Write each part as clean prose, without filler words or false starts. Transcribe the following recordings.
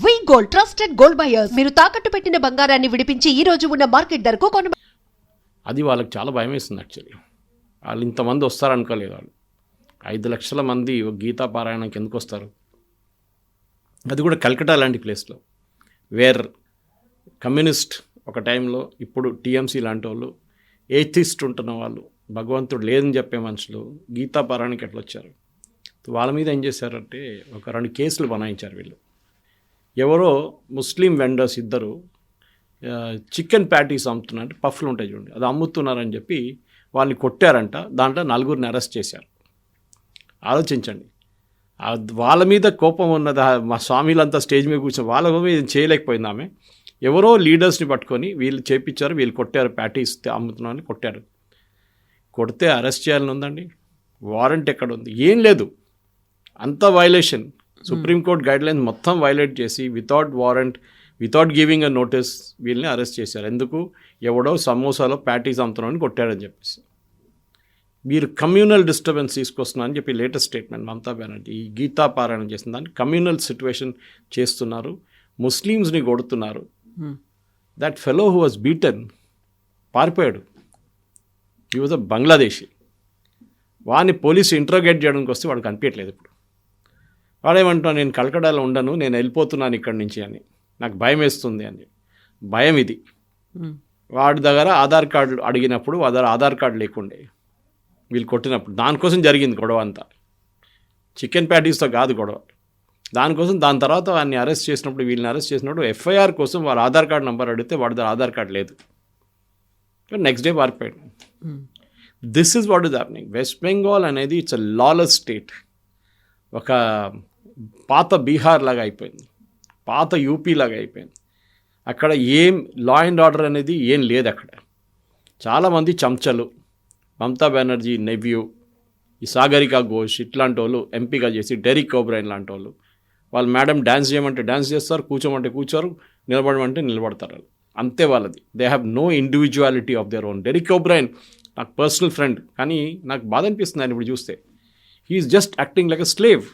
వి gold trusted gold buyers. మీరు తాకట్టు పెట్టిన బంగారాన్ని విడిపించి ఈ రోజు ఉన్న మార్కెట్ ధరకు కొన. అది వాళ్ళకి చాలా భయం వేస్తుంది. యాక్చువల్లీ వాళ్ళు ఇంతమంది వస్తారనుకోలేదు. వాళ్ళు 5 లక్షల మంది గీతా పారాయణకి ఎందుకు వస్తారు? అది కూడా కల్కటా లాంటి ప్లేస్లో, వేర్ కమ్యూనిస్ట్ ఒక టైంలో, ఇప్పుడు టీఎంసీ లాంటి వాళ్ళు, ఏథిస్ట్ ఉంటున్న వాళ్ళు, భగవంతుడు లేదని చెప్పే మనుషులు గీతా పారాయణకి ఎట్లా వచ్చారు? వాళ్ళ మీద ఏం చేశారంటే ఒక 2 కేసులు బనాయించారు వీళ్ళు. ఎవరో ముస్లిం వెండర్స్ ఇద్దరు చికెన్ ప్యాటీస్ అమ్ముతున్నారు, పఫ్లు ఉంటాయి చూడండి, అది అమ్ముతున్నారని చెప్పి వాళ్ళని కొట్టారంట. దాంట్లో 4గురిని అరెస్ట్ చేశారు. ఆలోచించండి, వాళ్ళ మీద కోపం ఉన్నది. మా స్వామిలంతా స్టేజ్ మీద కూర్చొని వాళ్ళ మీద చేయలేకపోయింది ఆమె. ఎవరో లీడర్స్ని పట్టుకొని వీళ్ళు చేపించారు, వీళ్ళు కొట్టారు, ప్యాటీస్ అమ్ముతున్నారని కొట్టారు. కొడితే అరెస్ట్ చేయాలని ఉందండి. వారెంట్ ఎక్కడ ఉంది? ఏం లేదు. అంత వైలేషన్. సుప్రీంకోర్టు గైడ్లైన్స్ మొత్తం వైలేట్ చేసి without warrant, without giving a notice వీళ్ళని అరెస్ట్ చేశారు. ఎందుకు? ఎవడో సమోసాలో ప్యాటీస్ అమ్ముతున్నారని కొట్టాడని చెప్పేసి. మీరు కమ్యూనల్ డిస్టర్బెన్స్ తీసుకొస్తున్నారని చెప్పి లేటెస్ట్ స్టేట్మెంట్ మమతా బెనర్జీ. ఈ గీతా పారాయణం చేసిన దాన్ని కమ్యూనల్ సిచ్యువేషన్ చేస్తున్నారు, ముస్లిమ్స్ని కొడుతున్నారు. That fellow who was beaten పారిపోయాడు. He was a Bangladeshi. వాడిని పోలీసు ఇంట్రోగేట్ చేయడానికి వస్తే వాడు కనిపించట్లేదు. ఇప్పుడు వాడేమంటున్నాను, నేను కలకడాలో ఉండను, నేను వెళ్ళిపోతున్నాను ఇక్కడి నుంచి అని, నాకు భయం వేస్తుంది అని. భయం ఇది. వాడి దగ్గర ఆధార్ కార్డు అడిగినప్పుడు ఆధార్ కార్డు లేకుండే వీళ్ళు కొట్టినప్పుడు. దానికోసం జరిగింది గొడవ అంతా. చికెన్ ప్యాటీస్తో కాదు గొడవ. దానికోసం దాని తర్వాత వాడిని అరెస్ట్ చేసినప్పుడు, వీళ్ళని అరెస్ట్ చేసినప్పుడు ఎఫ్ఐఆర్ కోసం వాడు ఆధార్ కార్డు నెంబర్ అడిగితే వాడి దగ్గర ఆధార్ కార్డు లేదు. నెక్స్ట్ డే పారిపోయాడు. This is what is happening. West Bengal అనేది ఇట్స్ అ లాలెస్ స్టేట్. ఒక పాత బీహార్ లాగా అయిపోయింది, పాత యూపీ లాగా అయిపోయింది. అక్కడ ఏం లా అండ్ ఆర్డర్ అనేది ఏం లేదు. అక్కడ చాలామంది చంచలు, మమతా బెనర్జీ నెవ్యూ, ఈ సాగరికా ఘోష్ ఇట్లాంటి వాళ్ళు ఎంపీగా చేసి, డెరిక్ ఓబ్రైన్ లాంటి వాళ్ళు, వాళ్ళు మేడం డ్యాన్స్ చేయమంటే డ్యాన్స్ చేస్తారు, కూర్చోమంటే కూర్చోరు, నిలబడమంటే నిలబడతారు. అంతే వాళ్ళది. They have no individuality of their own. Derek O'Brien నాకు పర్సనల్ ఫ్రెండ్, కానీ నాకు బాధ అనిపిస్తుంది ఆయన ఇప్పుడు చూస్తే. He's just acting like a slave.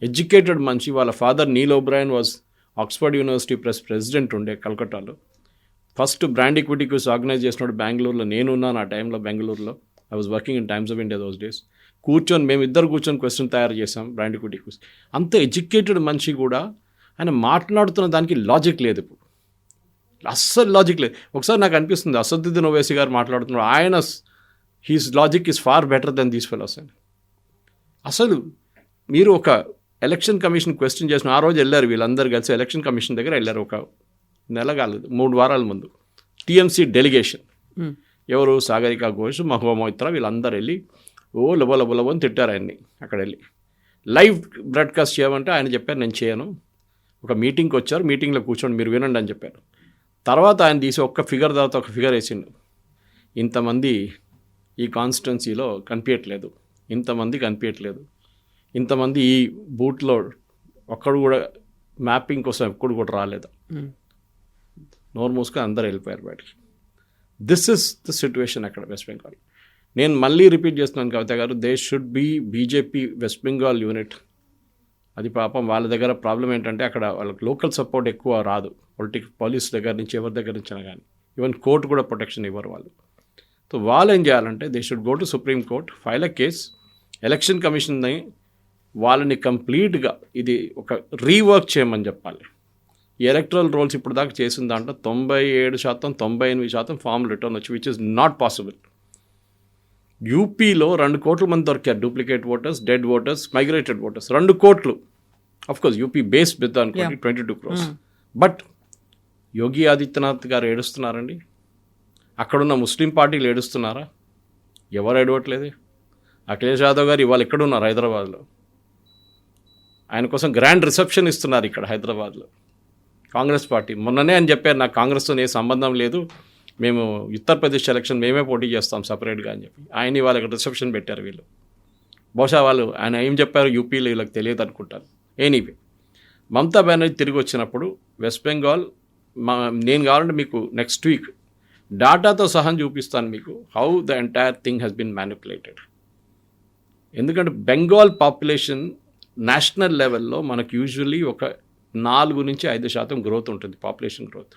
Educated మనిషి. వాళ్ళ father Neil O'Brien was Oxford University president ఉండే కల్కటాలో. First brand equity quiz organise చేసినప్పుడు బెంగళూరులో నేనున్నాను. ఆ టైంలో బెంగళూరులో I was working in Times of India those days. మేమిద్దరు కూర్చొని క్వశ్చన్ తయారు చేసాం బ్రాండ్ ఈక్విటీ క్విజ్. అంత ఎడ్యుకేటెడ్ మనిషి కూడా ఆయన మాట్లాడుతున్న దానికి లాజిక్ లేదు. ఇప్పుడు అస్సలు లాజిక్ లేదు. ఒకసారి నాకు అనిపిస్తుంది అసదుద్దీన్ ఓవైసీ గారు మాట్లాడుతున్నారు, ఆయన his logic is far better than these fellows అని. అసలు మీరు ఒక ఎలక్షన్ కమిషన్ క్వశ్చన్ చేసిన ఆ రోజు వెళ్ళారు వీళ్ళందరూ కలిసి ఎలక్షన్ కమిషన్ దగ్గర వెళ్ళారు. ఒక నెల కాలేదు, 3 వారాల ముందు టీఎంసీ డెలిగేషన్, ఎవరు సాగరికా ఘోష్, మహువా మొయిత్రా, వీళ్ళందరూ వెళ్ళి లబో అని తిట్టారు ఆయన్ని. అక్కడ వెళ్ళి లైవ్ బ్రాడ్కాస్ట్ చేయమంటే ఆయన చెప్పారు నేను చేయను. ఒక మీటింగ్కి వచ్చారు, మీటింగ్లో కూర్చోండి మీరు వినండి అని చెప్పారు. తర్వాత ఆయన తీసి ఒక్క ఫిగర్ తర్వాత ఒక ఫిగర్ వేసిండు. ఇంతమంది ఈ కాన్స్టిట్యున్సీలో కనిపించట్లేదు, ఇంతమంది కనిపించట్లేదు, ఇంతమంది ఈ బూట్లో ఒక్కడు కూడా మ్యాపింగ్ కోసం ఎప్పుడు కూడా రాలేదు. నోరు మూసుకొని అందరూ వెళ్ళిపోయారు బయటికి. దిస్ ఇస్ ద సిచ్యువేషన్ అక్కడ వెస్ట్ బెంగాల్. నేను మళ్ళీ రిపీట్ చేస్తున్నాను కవిత గారు, they should be BJP West Bengal unit. అది పాపం వాళ్ళ దగ్గర ప్రాబ్లం ఏంటంటే అక్కడ వాళ్ళకి లోకల్ సపోర్ట్ ఎక్కువ రాదు. పోలీస్ దగ్గర నుంచి ఎవరి దగ్గర నుంచినా కానీ, ఈవెన్ కోర్టు కూడా ప్రొటెక్షన్ ఇవ్వరు వాళ్ళు. సో వాళ్ళు ఏం చేయాలంటే they should go to Supreme Court, file a case. Election కమిషన్ని వాళ్ళని కంప్లీట్గా ఇది ఒక రీవర్క్ చేయమని చెప్పాలి. ఈ ఎలక్ట్రల్ రోల్స్ ఇప్పుడు దాకా చేసిన దాంట్లో 97%, 98% ఫామ్ రిటర్న్ వచ్చి, విచ్ ఇస్ నాట్ పాసిబుల్. యూపీలో 2 కోట్ల మంది దొరికారు, duplicate voters, dead voters, migrated voters. 2 కోట్లు. అఫ్కోర్స్ యూపీ బేస్ పెద్ద అనుకోండి, 22 crores. బట్ యోగి ఆదిత్యనాథ్ గారు ఏడుస్తున్నారండి. అక్కడున్న ముస్లిం పార్టీలు ఏడుస్తున్నారా? ఎవరు ఏడవట్లేదు. అఖిలేష్ యాదవ్ గారు ఇవాళ ఎక్కడున్నారు? హైదరాబాద్లో. ఆయన కోసం గ్రాండ్ రిసెప్షన్ ఇస్తున్నారు ఇక్కడ హైదరాబాద్లో. కాంగ్రెస్ పార్టీ మొన్ననే అని చెప్పారు, నాకు కాంగ్రెస్తో ఏ సంబంధం లేదు, మేము ఉత్తరప్రదేశ్ ఎలక్షన్ మేమే పోటీ చేస్తాం సపరేట్గా అని చెప్పి ఆయన వాళ్ళకి రిసెప్షన్ పెట్టారు వీళ్ళు. బహుశా వాళ్ళు ఆయన ఏం చెప్పారు యూపీలో వీళ్ళకి తెలియదు అనుకుంటారు. ఎనీవే, మమతా బెనర్జీ తిరిగి వచ్చినప్పుడు వెస్ట్ బెంగాల్ నేను కావాలంటే మీకు నెక్స్ట్ వీక్ డాటాతో సహా చూపిస్తాను మీకు how the entire thing has been manipulated. ఎందుకంటే బెంగాల్ పాపులేషన్ నేషనల్ లెవెల్లో మనకు యూజువల్లీ ఒక 4-5% గ్రోత్ ఉంటుంది, పాపులేషన్ గ్రోత్.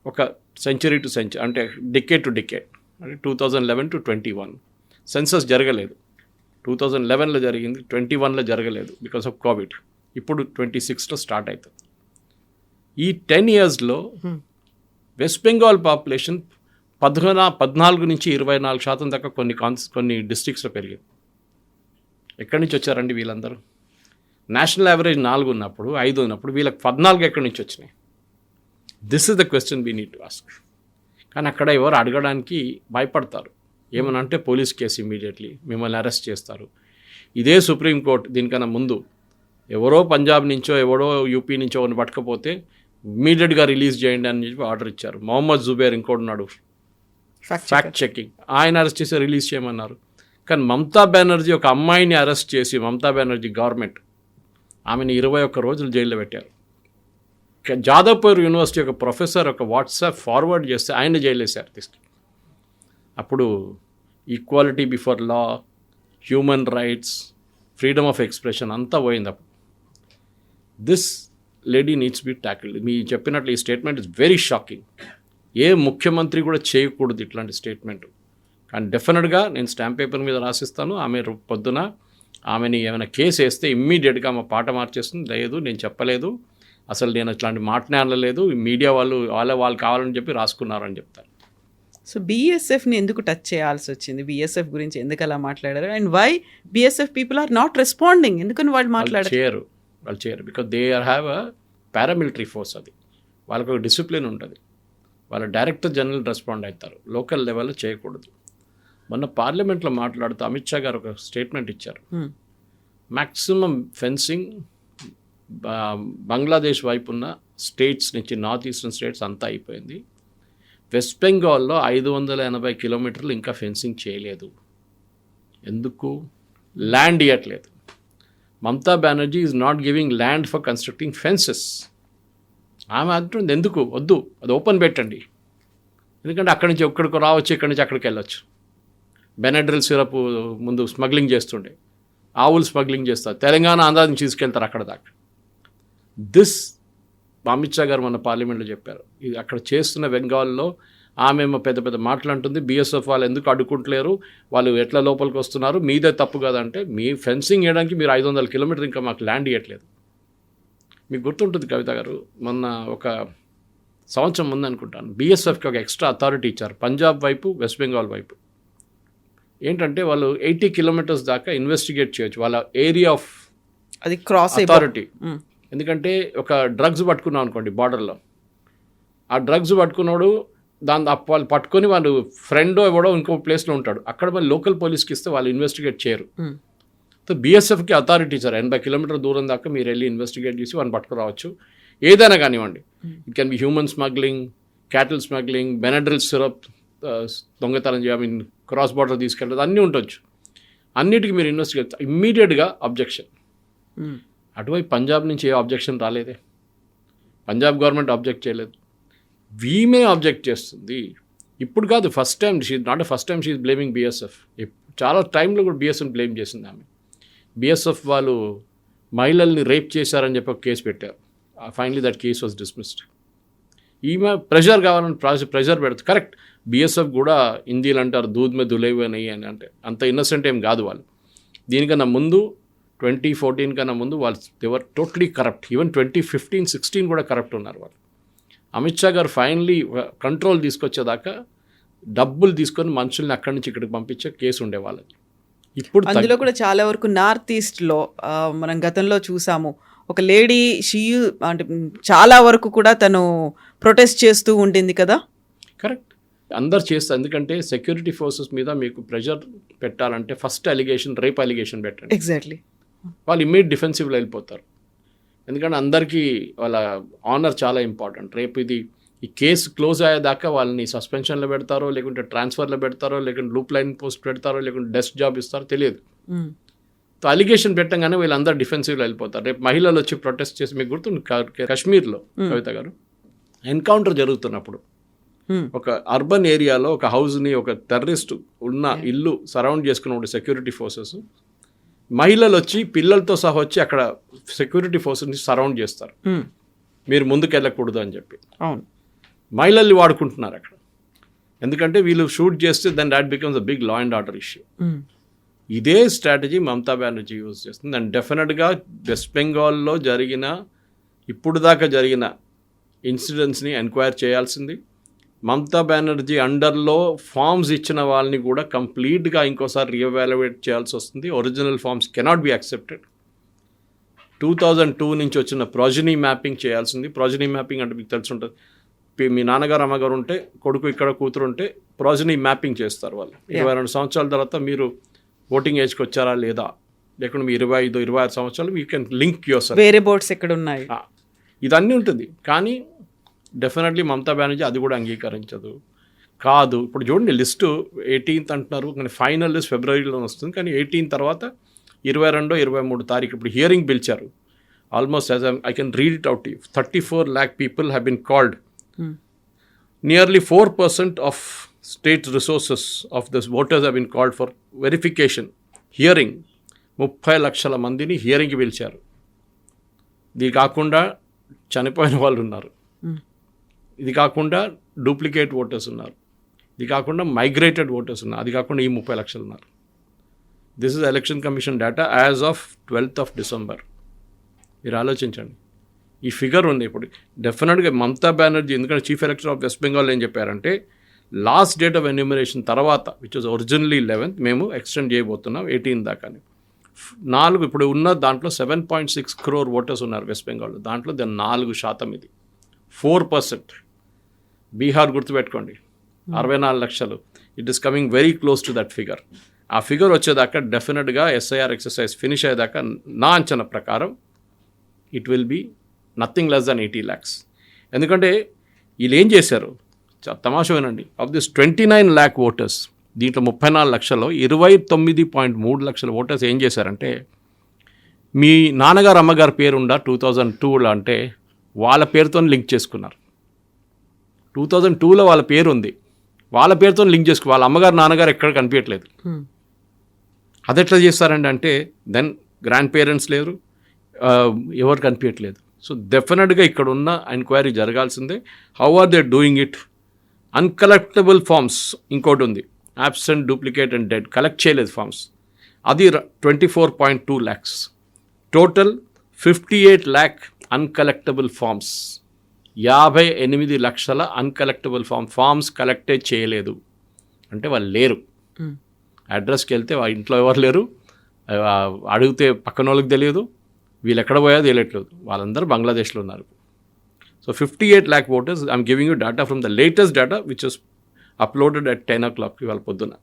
ఒక సెంచరీ టు సెంచరీ, అంటే డికేడ్ టు డికేడ్, అంటే 2011 to 21 సెన్సస్ జరగలేదు. 2011లో జరిగింది, 21లో జరగలేదు బికాస్ ఆఫ్ కోవిడ్. ఇప్పుడు 26లో స్టార్ట్ అవుతుంది. ఈ 10 yearsలో వెస్ట్ బెంగాల్ పాపులేషన్ 14-24% దాకా కొన్ని డిస్ట్రిక్ట్స్లో పెరిగింది. ఎక్కడి నుంచి వచ్చారండి వీళ్ళందరూ? నేషనల్ యావరేజ్ 4 ఉన్నప్పుడు, 5 ఉన్నప్పుడు వీళ్ళకి 14 ఎక్కడి నుంచి వచ్చినాయి? This is the question we need to ask. కానీ అక్కడ ఎవరు అడగడానికి భయపడతారు. ఏమనంటే పోలీస్ కేసు ఇమీడియట్లీ మిమ్మల్ని అరెస్ట్ చేస్తారు. ఇదే సుప్రీంకోర్టు దీనికన్నా ముందు ఎవరో పంజాబ్ నుంచో ఎవరో యూపీ నుంచో ఒకరిని పట్టకపోతే ఇమీడియట్గా రిలీజ్ చేయండి అని చెప్పి ఆర్డర్ ఇచ్చారు. మొహమ్మద్ జుబేర్ ఇంకోటి ఉన్నాడు, ఫ్యాక్ట్ చెకింగ్, ఆయన అరెస్ట్ చేసి రిలీజ్ చేయమన్నారు. కానీ మమతా బెనర్జీ ఒక అమ్మాయిని అరెస్ట్ చేసి, మమతా బెనర్జీ గవర్నమెంట్ ఆమెను 21 రోజులు జైల్లో పెట్టారు. జాదవ్పూర్ యూనివర్సిటీ ఒక ప్రొఫెసర్ ఒక వాట్సాప్ ఫార్వర్డ్ చేస్తే ఆయన జైలు వేశారు తీసుకు. అప్పుడు equality before law, human rights, freedom of expression అంతా పోయింది. అప్పుడు this lady needs be tackled. మీ చెప్పినట్లు ఈ స్టేట్మెంట్ ఇస్ వెరీ షాకింగ్. ఏ ముఖ్యమంత్రి కూడా చేయకూడదు ఇట్లాంటి స్టేట్మెంట్. కానీ డెఫినెట్గా నేను స్టాంప్ పేపర్ మీద రాసిస్తాను. ఆమె పొద్దున ఆమెని ఏమైనా కేసు వేస్తే ఇమ్మీడియట్గా ఆమె పాట మార్చేస్తుంది. లేదు నేను చెప్పలేదు, అసలు నేను ఇట్లాంటి మాటనే అనలేదు, మీడియా వాళ్ళు కావాలని చెప్పి రాసుకున్నారని చెప్తారు. సో బీఎస్ఎఫ్ని ఎందుకు టచ్ చేయాల్సి వచ్చింది? బీఎస్ఎఫ్ గురించి ఎందుకు అలా మాట్లాడారు? And why BSF people are not responding? ఎందుకని వాళ్ళు మాట్లాడారు? వాళ్ళు చేయరు because they are have a paramilitary force. అది వాళ్ళకు ఒక డిసిప్లిన్ ఉంటుంది. వాళ్ళ డైరెక్టర్ జనరల్ రెస్పాండ్ అవుతారు, లోకల్ లెవెల్లో చేయకూడదు. మొన్న పార్లమెంట్లో మాట్లాడుతూ అమిత్ షా గారు ఒక స్టేట్మెంట్ ఇచ్చారు. మ్యాక్సిమం ఫెన్సింగ్ బంగ్లాదేశ్ వైపు ఉన్న స్టేట్స్ నుంచి, నార్త్ ఈస్టర్న్ స్టేట్స్ అంతా అయిపోయింది. వెస్ట్ బెంగాల్లో 580 కిలోమీటర్లు ఇంకా ఫెన్సింగ్ చేయలేదు. ఎందుకు? ల్యాండ్ ఇవ్వట్లేదు. Mamata Banerjee is not giving land for constructing fences. ఆమె అంటుంది ఎందుకు వద్దు, అది ఓపెన్ పెట్టండి. ఎందుకంటే అక్కడి నుంచి ఎక్కడికి రావచ్చు, ఇక్కడి నుంచి అక్కడికి వెళ్ళొచ్చు. బెనడ్రిల్ సిరప్ ముందు స్మగ్లింగ్ చేస్తుండే, ఆవులు స్మగ్లింగ్ చేస్తారు, తెలంగాణ ఆంధ్ర నుంచి తీసుకెళ్తారు అక్కడ దాకా. దిస్ అమిత్ షా గారు మన పార్లమెంట్లో చెప్పారు. ఇది అక్కడ చేస్తున్న బెంగాల్లో ఆమె పెద్ద పెద్ద మాటలు అంటుంది. బీఎస్ఎఫ్ వాళ్ళు ఎందుకు అడ్డుకుంటలేరు, వాళ్ళు ఎట్లా లోపలికి వస్తున్నారు, మీదే తప్పు కదంటే, మీ ఫెన్సింగ్ వేయడానికి మీరు 500 కిలోమీటర్ ఇంకా మాకు ల్యాండ్ ఇవ్వట్లేదు. మీకు గుర్తుంటుంది కవిత గారు, మొన్న ఒక సంవత్సరం ముందు అనుకుంటాను బీఎస్ఎఫ్కి ఒక ఎక్స్ట్రా అథారిటీ ఇచ్చారు పంజాబ్ వైపు, వెస్ట్ బెంగాల్ వైపు. ఏంటంటే వాళ్ళు 80 కిలోమీటర్స్ దాకా ఇన్వెస్టిగేట్ చేయొచ్చు వాళ్ళ ఏరియా ఆఫ్ అది క్రాస్ అథారిటీ. ఎందుకంటే ఒక డ్రగ్స్ పట్టుకున్నాం అనుకోండి బార్డర్లో, ఆ డ్రగ్స్ పట్టుకున్నాడు వాళ్ళు పట్టుకొని వాళ్ళు ఫ్రెండ్ ఎవడో ఇంకో ప్లేస్లో ఉంటాడు, అక్కడ వాళ్ళు లోకల్ పోలీస్కి ఇస్తే వాళ్ళు ఇన్వెస్టిగేట్ చేయరు. సో బీఎస్ఎఫ్కి అథారిటీ ఇచ్చారు 80 కిలోమీటర్ దూరం దాకా మీరు వెళ్ళి ఇన్వెస్టిగేట్ చేసి వాళ్ళని పట్టుకురావచ్చు. ఏదైనా కానివ్వండి, it can be human smuggling, cattle smuggling, Benadryl syrup దొంగతనం క్రాస్ బార్డర్ తీసుకెళ్ళదు, అన్నీ ఉండొచ్చు. అన్నిటికీ మీరు ఇన్వెస్టిగేట్ ఇమ్మీడియట్గా అబ్జెక్షన్. అటువైపు పంజాబ్ నుంచి ఏ అబ్జెక్షన్ రాలేదే, పంజాబ్ గవర్నమెంట్ అబ్జెక్ట్ చేయలేదు, వీమే అబ్జెక్ట్ చేస్తుంది. ఇప్పుడు కాదు, first time, first time she is blaming BSF. చాలా టైంలో కూడా బీఎస్ఎఫ్ బ్లేమ్ చేసింది ఆమె. బీఎస్ఎఫ్ వాళ్ళు మహిళల్ని రేప్ చేశారని చెప్పి ఒక కేసు పెట్టారు. Finally that case was dismissed. ఈమె ప్రెషర్ కావాలని ప్రెషర్ పెడుతుంది. కరెక్ట్, బీఎస్ఎఫ్ కూడా హిందీలు అంటారు దూద్ మే దులేవి అని అంటే అంత ఇన్నసెంట్ ఏం కాదు వాళ్ళు. దీనికన్నా ముందు 2014 కన్నా ముందు వాళ్ళు దేవర్ టోటలీ కరప్ట్. ఈవెన్ 2015-16 కూడా కరప్ట్ ఉన్నారు వాళ్ళు. అమిత్ షా గారు ఫైనలీ కంట్రోల్ తీసుకొచ్చేదాకా డబ్బులు తీసుకొని మనుషుల్ని అక్కడి నుంచి ఇక్కడికి పంపించే కేసు ఉండేవాళ్ళది. ఇప్పుడు అందులో కూడా చాలా వరకు నార్త్ ఈస్ట్లో మనం గతంలో చూసాము, ఒక లేడీ అంటే చాలా వరకు కూడా తను ప్రొటెస్ట్ చేస్తూ ఉండింది కదా. కరెక్ట్, అందరు చేస్తారు. ఎందుకంటే సెక్యూరిటీ ఫోర్సెస్ మీద మీకు ప్రెషర్ పెట్టాలంటే ఫస్ట్ అలిగేషన్ రేప్ అలిగేషన్ పెట్టండి. ఎగ్జాక్ట్లీ, వాళ్ళు ఇమ్మీడియట్ డిఫెన్సివ్లో వెళ్ళిపోతారు. ఎందుకంటే అందరికీ వాళ్ళ ఆనర్ చాలా ఇంపార్టెంట్. రేపు ఈ కేసు క్లోజ్ అయ్యేదాకా వాళ్ళని సస్పెన్షన్లో పెడతారో, లేకుంటే ట్రాన్స్ఫర్లో పెడతారో, లేకుంటే లూప్ లైన్ పోస్ట్ పెడతారో, లేకుంటే డెస్క్ జాబ్ ఇస్తారో తెలియదు. సో అలిగేషన్ పెట్టంగానే వీళ్ళందరూ డిఫెన్సివ్లో వెళ్ళిపోతారు. రేపు మహిళలు వచ్చి ప్రొటెస్ట్ చేసి, మీకు గుర్తుంది కాశ్మీర్లో కవిత గారు ఎన్కౌంటర్ జరుగుతున్నప్పుడు ఒక అర్బన్ ఏరియాలో ఒక హౌస్ని ఒక టెర్రరిస్ట్ ఉన్న ఇల్లు సరౌండ్ చేసుకున్నప్పుడు సెక్యూరిటీ ఫోర్సెస్ మహిళలు వచ్చి పిల్లలతో సహా వచ్చి అక్కడ సెక్యూరిటీ ఫోర్స్ని సరౌండ్ చేస్తారు, మీరు ముందుకు వెళ్ళకూడదు అని చెప్పి. అవును, మహిళల్ని వాడుకుంటున్నారు అక్కడ. ఎందుకంటే వీళ్ళు షూట్ చేస్తే then that becomes a big law and order issue. ఇదే స్ట్రాటజీ మమతా బెనర్జీ యూజ్ చేస్తుంది. అండ్ డెఫినెట్గా వెస్ట్ బెంగాల్లో జరిగిన ఇప్పుడు దాకా జరిగిన ఇన్సిడెంట్స్ని ఎంక్వైర్ చేయాల్సింది. మమతా బెనర్జీ అండర్లో ఫార్మ్స్ ఇచ్చిన వాళ్ళని కూడా కంప్లీట్గా ఇంకోసారి రీఎవాల్యుయేట్ చేయాల్సి వస్తుంది. Original forms cannot be accepted. 2002 నుంచి వచ్చిన ప్రాజనీ మ్యాపింగ్ చేయాల్సింది. ప్రాజనీ మ్యాపింగ్ అంటే మీకు తెలిసి ఉంటుంది, మీ నాన్నగారు అమ్మగారు ఉంటే కొడుకు ఇక్కడ కూతురు ఉంటే ప్రాజనీ మ్యాపింగ్ చేస్తారు వాళ్ళు. 22 సంవత్సరాల తర్వాత మీరు ఓటింగ్ ఏజ్కి వచ్చారా లేదా, లేకుండా మీ 25, 26 సంవత్సరాలు you can link your self. వేరే బోర్డ్స్ ఎక్కడ ఉన్నాయి, ఇదన్నీ ఉంటుంది. కానీ డెఫినెట్లీ మమతా బెనర్జీ అది కూడా అంగీకరించదు. కాదు ఇప్పుడు చూడండి లిస్టు 18th అంటున్నారు, కానీ ఫైనల్ లిస్ట్ ఫిబ్రవరిలో వస్తుంది. కానీ 18 తర్వాత 22, 23 తారీఖు ఇప్పుడు హియరింగ్ పిలిచారు. Almost as I can read it out, 34 lakh people have been called. Nearly 4% of state resources of this voters have been called for verification. Hearing 30 లక్షల మందిని హియరింగ్కి పిలిచారు. ఇది కాకుండా చనిపోయిన వాళ్ళు ఉన్నారు, ఇది కాకుండా డూప్లికేట్ ఓటర్స్ ఉన్నారు, ఇది కాకుండా మైగ్రేటెడ్ ఓటర్స్ ఉన్నారు, అది కాకుండా ఈ 30 లక్షలు ఉన్నారు. This is election commission data as of 12th December. మీరు ఆలోచించండి, ఈ ఫిగర్ ఉంది. ఇప్పుడు డెఫినెట్గా మమతా బెనర్జీ, ఎందుకంటే చీఫ్ ఎలక్టర్ ఆఫ్ వెస్ట్ బెంగాల్ ఏం చెప్పారంటే లాస్ట్ డేట్ ఆఫ్ ఎన్యూమరేషన్ తర్వాత, విచ్ వాజ్ ఒరిజినల్లీ 11th, మేము ఎక్స్టెండ్ చేయబోతున్నాం 18 దాకాని. 4 ఇప్పుడు ఉన్న దాంట్లో 7.6 crore ఓటర్స్ ఉన్నారు వెస్ట్ బెంగాల్లో. దాంట్లో 4%, ఇది 4%. బీహార్ గుర్తుపెట్టుకోండి 64 లక్షలు. It is coming very close to that figure. ఆ ఫిగర్ వచ్చేదాకా డెఫినెట్గా ఎస్ఐఆర్ ఎక్సర్సైజ్ ఫినిష్ అయ్యేదాకా నా అంచనా ప్రకారం it will be nothing less than 80 lakhs. ఎందుకంటే వీళ్ళు ఏం చేశారు, తమాషా వినండి, ఆఫ్ దిస్ 29 lakh ఓటర్స్, దీంట్లో 34 లక్షల్లో 29.3 లక్షల ఓటర్స్ ఏం చేశారంటే, మీ నాన్నగారు అమ్మగారి పేరుండా 2002లో అంటే వాళ్ళ పేరుతో లింక్ చేసుకున్నారు. 2002లో వాళ్ళ పేరు ఉంది, వాళ్ళ పేరుతో లింక్ చేసుకు, వాళ్ళ అమ్మగారు నాన్నగారు ఎక్కడ కనిపించట్లేదు. అది ఎట్లా చేస్తారండి అంటే, దెన్ గ్రాండ్ పేరెంట్స్ లేరు, ఎవరు కనిపించట్లేదు. సో డెఫినెట్గా ఇక్కడ ఉన్న ఎంక్వైరీ జరగాల్సిందే. How are they doing it? Uncollectable forms ఇంకోటి ఉంది, absent, duplicate and dead, collect చేయలేదు ఫార్మ్స్, అది 24.2 lakhs. Total 58 lakh uncollectable forms. 58 లక్షల అన్కలెక్టబుల్ ఫార్మ్స్ కలెక్టే చేయలేదు అంటే వాళ్ళు లేరు. అడ్రస్కి వెళ్తే వాళ్ళ ఇంట్లో ఎవరు లేరు, అడిగితే పక్కన వాళ్ళకి తెలియదు, వీళ్ళు ఎక్కడ పోయా తెలియట్లేదు, వాళ్ళందరూ బంగ్లాదేశ్లో ఉన్నారు. So 58 lakh voters, I'm giving you data from the latest data which is uploaded at 10 o'clock ఇవాళ పొద్దున.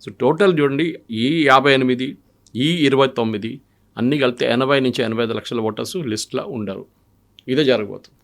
సో టోటల్ చూడండి, ఈ 58, ఈ 29 అన్నీ కలిపితే 80 నుంచి 85 లక్షల ఓటర్స్ లిస్ట్లో ఉండరు. ఇదే జరగబోతుంది.